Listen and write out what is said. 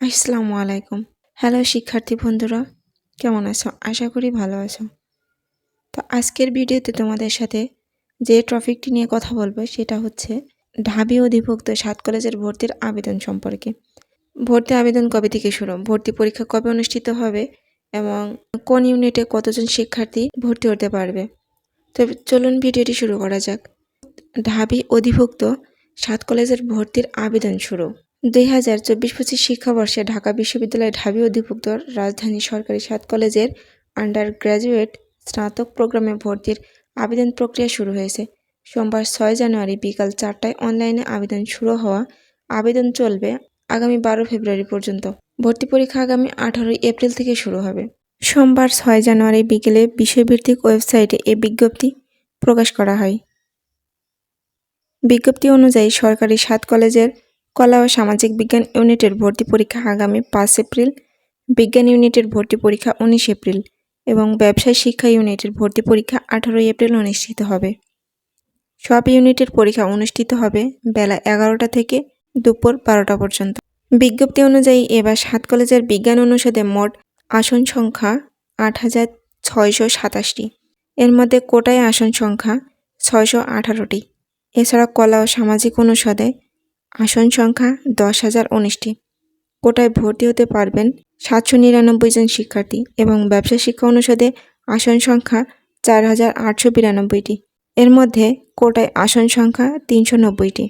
আসসালামু আলাইকুম। হ্যালো শিক্ষার্থী বন্ধুরা, কেমন আছো? আশা করি ভালো আছো। তো আজকের ভিডিওতে তোমাদের সাথে যে টপিকটি নিয়ে কথা বলবো সেটা হচ্ছে ঢাবি অধিভুক্ত 7 কলেজের ভর্তির আবেদন সম্পর্কে। ভর্তি আবেদন কবে থেকে শুরু, ভর্তি পরীক্ষা কবে অনুষ্ঠিত হবে এবং কোন ইউনিটে কতজন শিক্ষার্থী ভর্তি হতে পারবে। তো চলুন ভিডিওটি শুরু করা যাক। ঢাবি অধিভুক্ত 7 কলেজের ভর্তির আবেদন শুরু। 2024-25 শিক্ষাবর্ষে ঢাকা বিশ্ববিদ্যালয়ের ঢাবি অধিভুক্ত রাজধানী সরকারি 7 কলেজের আন্ডার গ্র্যাজুয়েট স্নাতক প্রোগ্রামে ভর্তির আবেদন প্রক্রিয়া শুরু হয়েছে। সোমবার 6 জানুয়ারি বিকাল 4টায় অনলাইনে আবেদন শুরু হওয়া আবেদন চলবে আগামী 12 ফেব্রুয়ারি পর্যন্ত। ভর্তি পরীক্ষা আগামী 18 এপ্রিল থেকে শুরু হবে। সোমবার 6 জানুয়ারি বিকেলে বিষয়ভিত্তিক ওয়েবসাইটে এ বিজ্ঞপ্তি প্রকাশ করা হয়। বিজ্ঞপ্তি অনুযায়ী সরকারি 7 কলেজের কলা ও সামাজিক বিজ্ঞান ইউনিটের ভর্তি পরীক্ষা আগামী 5 এপ্রিল, বিজ্ঞান ইউনিটের ভর্তি পরীক্ষা 19 এপ্রিল এবং ব্যবসায় শিক্ষা ইউনিটের ভর্তি পরীক্ষা 18 এপ্রিল অনুষ্ঠিত হবে। সব ইউনিটের পরীক্ষা অনুষ্ঠিত হবে বেলা 11টা থেকে দুপুর 12টা পর্যন্ত। বিজ্ঞপ্তি অনুযায়ী এবার 7 কলেজের বিজ্ঞান অনুষদে মোট আসন সংখ্যা 8,627টি। এর মধ্যে কোটায় আসন সংখ্যা 618টি। এছাড়া কলা ও সামাজিক অনুষদে আসন সংখ্যা 10,019টি। কোটায় ভর্তি হতে পারবেন 799 জন শিক্ষার্থী এবং ব্যবসা শিক্ষা অনুষদে আসন সংখ্যা 4,892টি। এর মধ্যে কোটায় আসন সংখ্যা 390টি।